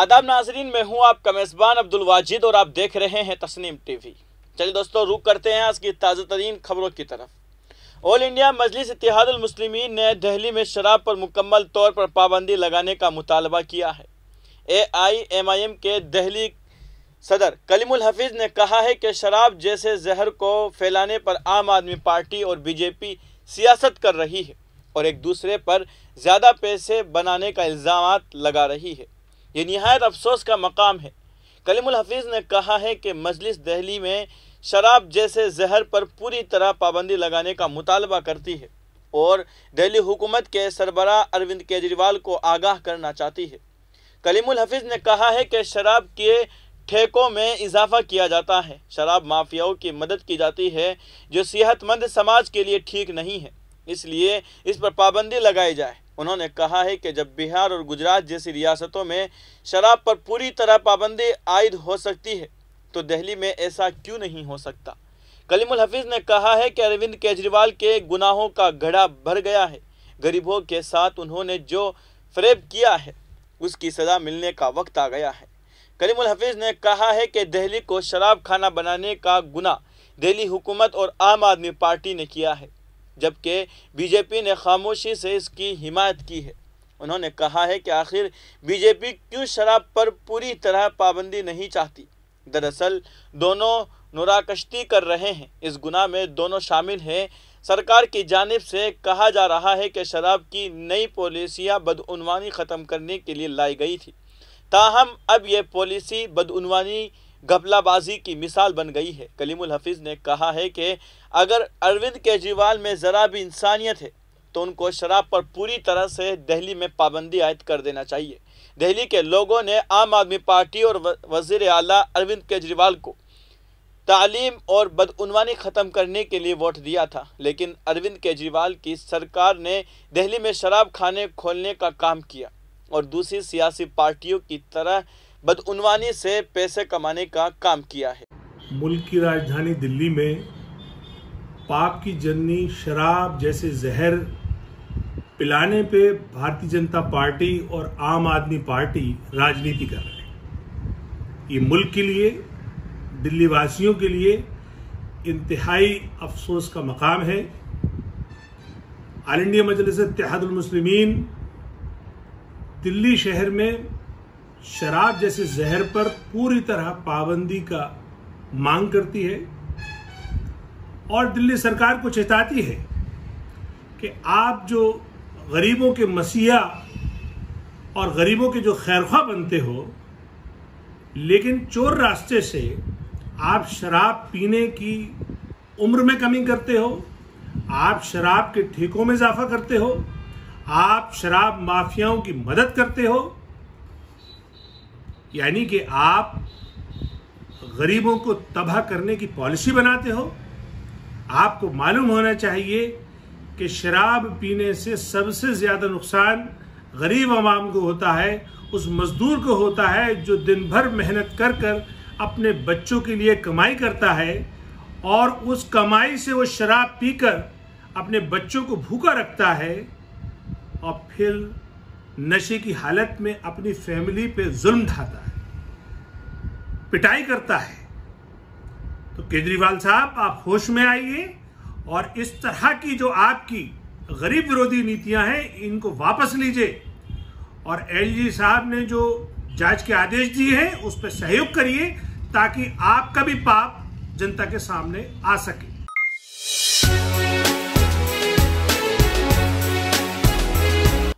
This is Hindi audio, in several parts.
आदाब नाजरीन, मैं हूं आपका मेज़बान अब्दुल वाजिद और आप देख रहे हैं तस्नीम टीवी। चलिए दोस्तों, रुक करते हैं आज की ताज़ा तरीन खबरों की तरफ। ऑल इंडिया मजलिस इत्तेहादुल मुस्लिमीन ने दिल्ली में शराब पर मुकम्मल तौर पर पाबंदी लगाने का मुतालबा किया है। AIMIM के दिल्ली सदर कलीमुल हफीज ने कहा है कि शराब जैसे जहर को फैलाने पर आम आदमी पार्टी और BJP सियासत कर रही है और एक दूसरे पर ज़्यादा पैसे बनाने का इल्ज़ाम लगा रही है। ये निहायत अफसोस का मकाम है। कलीमुल हफीज ने कहा है कि मजलिस दिल्ली में शराब जैसे जहर पर पूरी तरह पाबंदी लगाने का मुतालबा करती है और दिल्ली हुकूमत के सरबराह अरविंद केजरीवाल को आगाह करना चाहती है। कलीमुल हफीज ने कहा है कि शराब के ठेकों में इजाफा किया जाता है, शराब माफियाओं की मदद की जाती है जो सेहतमंद समाज के लिए ठीक नहीं है, इसलिए इस पर पाबंदी लगाई जाए। उन्होंने कहा है कि जब बिहार और गुजरात जैसी रियासतों में शराब पर पूरी तरह पाबंदी आयद हो सकती है तो दिल्ली में ऐसा क्यों नहीं हो सकता। कलीमुल हफीज ने कहा है कि अरविंद केजरीवाल के गुनाहों का घड़ा भर गया है। गरीबों के साथ उन्होंने जो फरेब किया है उसकी सज़ा मिलने का वक्त आ गया है। कलीमुल हफीज ने कहा है कि दिल्ली को शराब खाना बनाने का गुनाह दिल्ली हुकूमत और आम आदमी पार्टी ने किया है, जबकि BJP ने खामोशी से इसकी हिमायत की है। उन्होंने कहा है कि आखिर BJP क्यों शराब पर पूरी तरह पाबंदी नहीं चाहती। दरअसल दोनों नुराकश्ती कर रहे हैं, इस गुनाह में दोनों शामिल हैं। सरकार की जानिब से कहा जा रहा है कि शराब की नई पॉलिसियाँ बदउनवानी ख़त्म करने के लिए लाई गई थी, ताहम अब यह पॉलिसी बदउनवानी घपलाबाजी की मिसाल बन गई है। कलीमुल हफीज ने कहा है कि अगर अरविंद केजरीवाल में ज़रा भी इंसानियत है तो उनको शराब पर पूरी तरह से दिल्ली में पाबंदी आयद कर देना चाहिए। दिल्ली के लोगों ने आम आदमी पार्टी और वज़ीर आला अरविंद केजरीवाल को तालीम और बदउनवानी ख़त्म करने के लिए वोट दिया था, लेकिन अरविंद केजरीवाल की सरकार ने दिल्ली में शराब खाने खोलने का काम किया और दूसरी सियासी पार्टियों की तरह बदउनवानी से पैसे कमाने का काम किया है। मुल्क की राजधानी दिल्ली में पाप की जननी शराब जैसे जहर पिलाने पे भारतीय जनता पार्टी और आम आदमी पार्टी राजनीति कर रहे हैं। ये मुल्क के लिए, दिल्ली वासियों के लिए इंतहाई अफसोस का मकाम है। ऑल इंडिया मजलिस इत्तेहादुल मुस्लिमीन दिल्ली शहर में शराब जैसे जहर पर पूरी तरह पाबंदी का मांग करती है और दिल्ली सरकार को चेताती है कि आप जो गरीबों के मसीहा और गरीबों के जो खैरख्वाह बनते हो, लेकिन चोर रास्ते से आप शराब पीने की उम्र में कमी करते हो, आप शराब के ठेकों में इजाफा करते हो, आप शराब माफियाओं की मदद करते हो, यानी कि आप गरीबों को तबाह करने की पॉलिसी बनाते हो। आपको मालूम होना चाहिए कि शराब पीने से सबसे ज्यादा नुकसान गरीब आवाम को होता है, उस मजदूर को होता है जो दिन भर मेहनत कर कर अपने बच्चों के लिए कमाई करता है और उस कमाई से वो शराब पीकर अपने बच्चों को भूखा रखता है और फिर नशे की हालत में अपनी फैमिली पे जुल्म ढाता है, पिटाई करता है। तो केजरीवाल साहब, आप होश में आइए और इस तरह की जो आपकी गरीब विरोधी नीतियां हैं इनको वापस लीजिए और LG साहब ने जो जांच के आदेश दिए हैं उस पर सहयोग करिए ताकि आपका भी पाप जनता के सामने आ सके।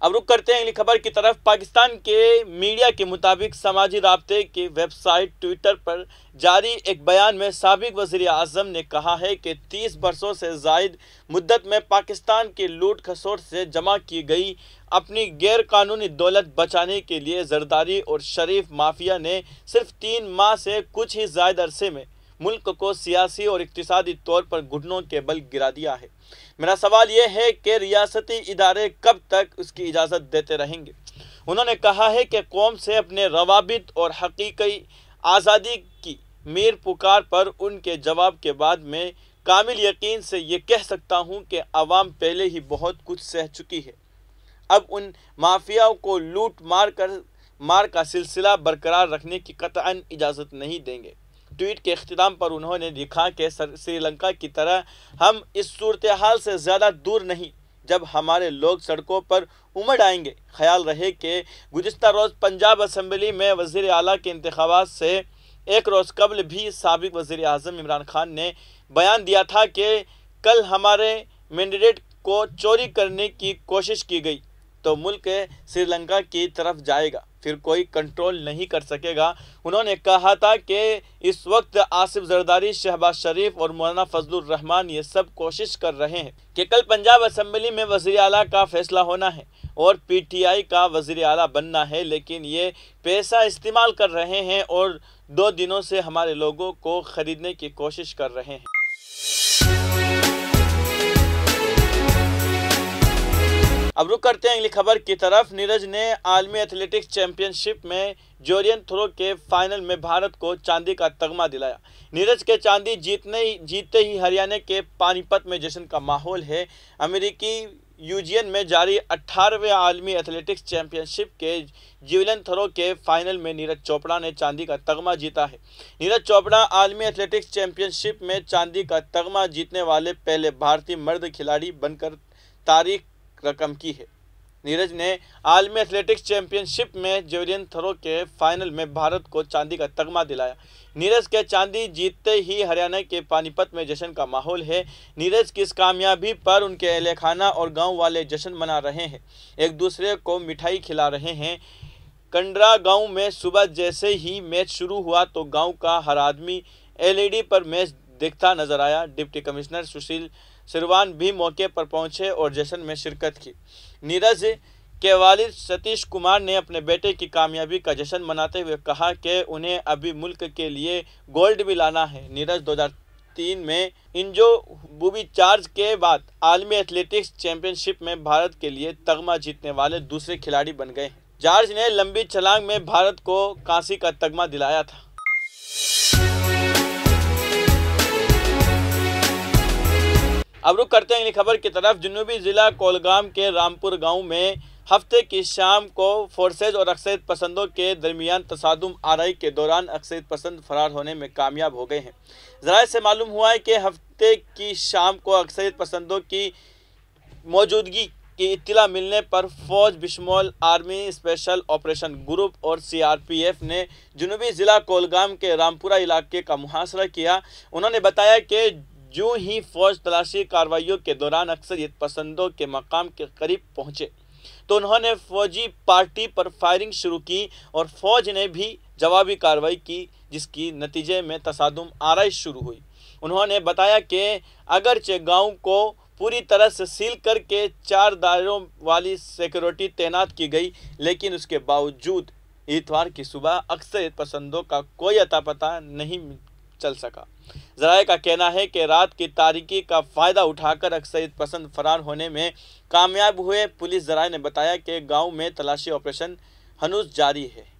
अब रुक करते हैं अगली खबर की तरफ। पाकिस्तान के मीडिया के मुताबिक समाजी राब्ते की वेबसाइट ट्विटर पर जारी एक बयान में साबिक वज़ीर आज़म ने कहा है कि 30 बरसों से ज़ायद मुद्दत में पाकिस्तान की लूट खसोट से जमा की गई अपनी गैर कानूनी दौलत बचाने के लिए जरदारी और शरीफ माफिया ने सिर्फ 3 माह से कुछ ही ज़ायद अरसे में मुल्क को सियासी और इक्तिसादी तौर पर घुटनों के बल गिरा दिया है। मेरा सवाल यह है कि रियासती इदारे कब तक उसकी इजाज़त देते रहेंगे। उन्होंने कहा है कि कौम से अपने रवाबित और हकीकी आज़ादी की मीर पुकार पर उनके जवाब के बाद मैं कामिल यकीन से ये कह सकता हूँ कि आवाम पहले ही बहुत कुछ सह चुकी है। अब उन माफियाओं को लूट मार कर मार का सिलसिला बरकरार रखने की कतई इजाज़त नहीं देंगे। ट्वीट के अख्तिताम पर उन्होंने लिखा कि श्रीलंका की तरह हम इस सूरत हाल से ज़्यादा दूर नहीं जब हमारे लोग सड़कों पर उमड़ आएंगे। ख्याल रहे कि गुज़िश्ता रोज़ पंजाब असम्बली में वज़ीर आला के इंतखाबात से एक रोज़ कबल भी साबिक़ वज़ीर आज़म इमरान खान ने बयान दिया था कि कल हमारे मैंडेट को चोरी करने की कोशिश की गई तो मुल्क श्रीलंका की तरफ जाएगा, फिर कोई कंट्रोल नहीं कर सकेगा। उन्होंने कहा था कि इस वक्त आसिफ जरदारी, शहबाज शरीफ और मौलाना फजलुर रहमान ये सब कोशिश कर रहे हैं कि कल पंजाब असम्बली में वज़ीर आला का फैसला होना है और PTI का वज़ीर आला बनना है, लेकिन ये पैसा इस्तेमाल कर रहे हैं और 2 दिनों से हमारे लोगों को ख़रीदने की कोशिश कर रहे हैं। अब रुक करते हैं अगली खबर की तरफ। नीरज ने आलमी एथलेटिक्स चैंपियनशिप में जैवलिन थ्रो के फाइनल में भारत को चांदी का तगमा दिलाया। नीरज के चांदी जीतते ही हरियाणा के पानीपत में जश्न का माहौल है। अमेरिकी यूजियन में जारी 18वें आलमी एथलेटिक्स चैंपियनशिप के जैवलिन थ्रो के फाइनल में नीरज चोपड़ा ने चांदी का तगमा जीता है। नीरज चोपड़ा आलमी एथलेटिक्स चैंपियनशिप में चांदी का तगमा जीतने वाले पहले भारतीय मर्द खिलाड़ी बनकर तारीख रकम की है। नीरज ने आलमी एथलेटिक्स चैंपियनशिप में जैवलिन थ्रो के फाइनल में भारत को चांदी का तगमा दिलाया। नीरज के चांदी जीतते ही हरियाणा के पानीपत में जश्न का माहौल है। नीरज की इस कामयाबी पर उनके अहले खाना और गांव वाले जश्न मना रहे हैं, एक दूसरे को मिठाई खिला रहे हैं। कंडरा गांव में सुबह जैसे ही मैच शुरू हुआ तो गांव का हर आदमी LED पर मैच देखता नजर आया। डिप्टी कमिश्नर सुशील सिरवान भी मौके पर पहुंचे और जश्न में शिरकत की। नीरज के वालिद सतीश कुमार ने अपने बेटे की कामयाबी का जश्न मनाते हुए कहा कि उन्हें अभी मुल्क के लिए गोल्ड भी लाना है। नीरज 2003 में इंजो बूबी चार्ज के बाद आलमी एथलेटिक्स चैंपियनशिप में भारत के लिए तगमा जीतने वाले दूसरे खिलाड़ी बन गए हैं। जॉर्ज ने लंबी छलांग में भारत को कांसी का तगमा दिलाया था। अब रुक करते हैं अगली खबर की तरफ। जनूबी जिला कोलगाम के रामपुर गांव में हफ्ते की शाम को फोर्सेज और अक्सरियत पसंदों के दरमियान तसादुम आराई के दौरान अक्सरियत पसंद फरार होने में कामयाब हो गए हैं। ज़राए से मालूम हुआ है कि हफ्ते की शाम को अक्सरियत पसंदों की मौजूदगी की इत्तला मिलने पर फौज बिशमोल आर्मी स्पेशल ऑपरेशन ग्रुप और CRPF ने जनूबी ज़िला कोलगाम के रामपुरा इलाके का मुहासरा किया। उन्होंने बताया कि जो ही फौज तलाशी कार्रवाइयों के दौरान अक्सरियत पसंदों के मकाम के करीब पहुंचे तो उन्होंने फौजी पार्टी पर फायरिंग शुरू की और फौज ने भी जवाबी कार्रवाई की, जिसकी नतीजे में तसादुम आराई शुरू हुई। उन्होंने बताया कि अगरचे गांव को पूरी तरह से सील करके 4 दायरों वाली सिक्योरिटी तैनात की गई, लेकिन उसके बावजूद इतवार की सुबह अक्सरियत पसंदों का कोई अता पता नहीं चल सका। ज़राए का कहना है कि रात की तारीकी का फ़ायदा उठाकर अक्सरियत पसंद फरार होने में कामयाब हुए। पुलिस ज़राए ने बताया कि गांव में तलाशी ऑपरेशन हनूज जारी है।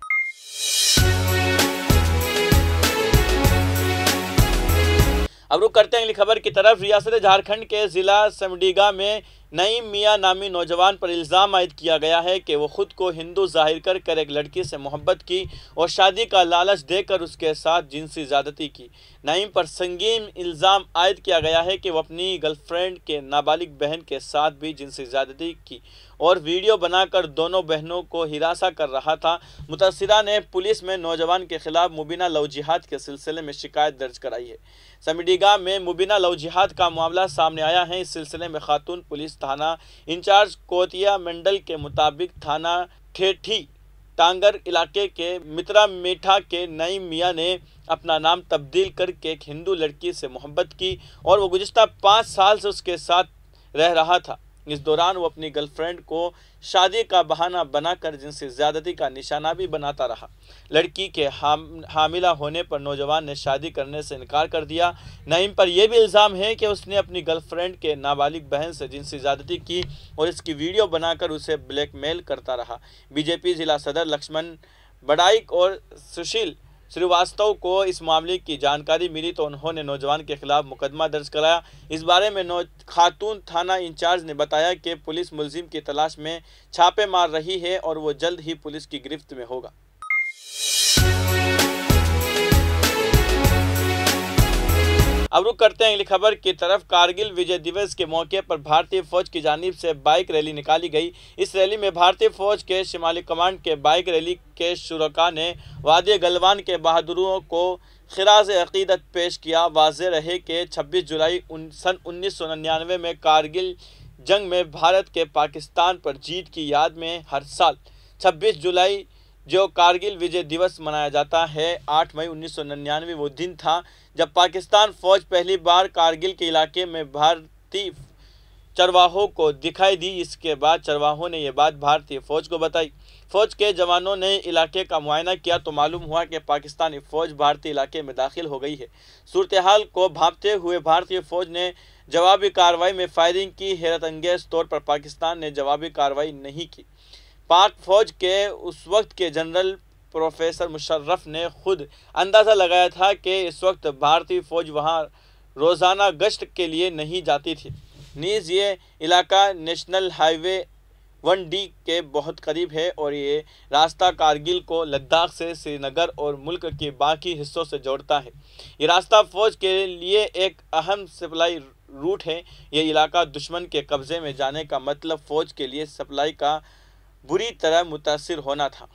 अब रुक करते हैं अगली खबर की तरफ। रियासत झारखंड के ज़िला समडीगा में नईम मियां नामी नौजवान पर इल्ज़ाम आयद किया गया है कि वो खुद को हिंदू जाहिर कर एक लड़की से मोहब्बत की और शादी का लालच देकर उसके साथ जिनसी ज़्यादती की। नईम पर संगीन इल्ज़ाम आयद किया गया है कि वो अपनी गर्लफ्रेंड के नाबालिग बहन के साथ भी जिनसी ज़्यादती की और वीडियो बनाकर दोनों बहनों को हिरासा कर रहा था। मुतअस्सिरा ने पुलिस में नौजवान के खिलाफ मुबीना लव जिहाद के सिलसिले में शिकायत दर्ज कराई है। समडीगा में मुबीना लव जिहाद का मामला सामने आया है। इस सिलसिले में खातून पुलिस थाना इंचार्ज कोतिया मंडल के मुताबिक थाना ठेठी टांगर इलाके के मित्रा मीठा के नईम मियां ने अपना नाम तब्दील करके एक हिंदू लड़की से मोहब्बत की और वो गुज़िश्ता 5 साल से उसके साथ रह रहा था। इस दौरान वो अपनी गर्लफ्रेंड को शादी का बहाना बनाकर जिनसे ज़्यादती का निशाना भी बनाता रहा। लड़की के हामिला होने पर नौजवान ने शादी करने से इनकार कर दिया। नईम पर यह भी इल्ज़ाम है कि उसने अपनी गर्लफ्रेंड के नाबालिग बहन से जिनसी ज़्यादती की और इसकी वीडियो बनाकर उसे ब्लैकमेल करता रहा। बीजेपी ज़िला सदर लक्ष्मण बड़ाइक और सुशील श्रीवास्तव को इस मामले की जानकारी मिली तो उन्होंने नौजवान के खिलाफ मुकदमा दर्ज कराया। इस बारे में खातून थाना इंचार्ज ने बताया कि पुलिस मुलजिम की तलाश में छापे मार रही है और वो जल्द ही पुलिस की गिरफ्त में होगा। अब रुक करते हैं अगली खबर की तरफ। कारगिल विजय दिवस के मौके पर भारतीय फौज की जानिब से बाइक रैली निकाली गई। इस रैली में भारतीय फौज के शिमाली कमांड के बाइक रैली के शुरका ने वादी गलवान के बहादुरों को खिराज अकीदत पेश किया। वाज़ेह रहे कि 26 जुलाई सन 1999 में कारगिल जंग में भारत के पाकिस्तान पर जीत की याद में हर साल 26 जुलाई जो कारगिल विजय दिवस मनाया जाता है। 8 मई 1999 वो दिन था जब पाकिस्तान फौज पहली बार कारगिल के इलाके में भारतीय चरवाहों को दिखाई दी। इसके बाद चरवाहों ने यह बात भारतीय फौज को बताई। फौज के जवानों ने इलाके का मुआयना किया तो मालूम हुआ कि पाकिस्तानी फौज भारतीय इलाके में दाखिल हो गई है। सूरत हाल को भांपते हुए भारतीय फौज ने जवाबी कार्रवाई में फायरिंग की। हैरत अंगेज तौर पर पाकिस्तान ने जवाबी कार्रवाई नहीं की। पाक फौज के उस वक्त के जनरल प्रोफेसर मुशर्रफ ने खुद अंदाज़ा लगाया था कि इस वक्त भारतीय फौज वहां रोज़ाना गश्त के लिए नहीं जाती थी। नीज़ ये इलाका नेशनल हाईवे 1D के बहुत करीब है और ये रास्ता कारगिल को लद्दाख से श्रीनगर और मुल्क के बाकी हिस्सों से जोड़ता है। ये रास्ता फौज के लिए एक अहम सप्लाई रूट है। ये इलाका दुश्मन के कब्ज़े में जाने का मतलब फौज के लिए सप्लाई का बुरी तरह मुतासिर होना था।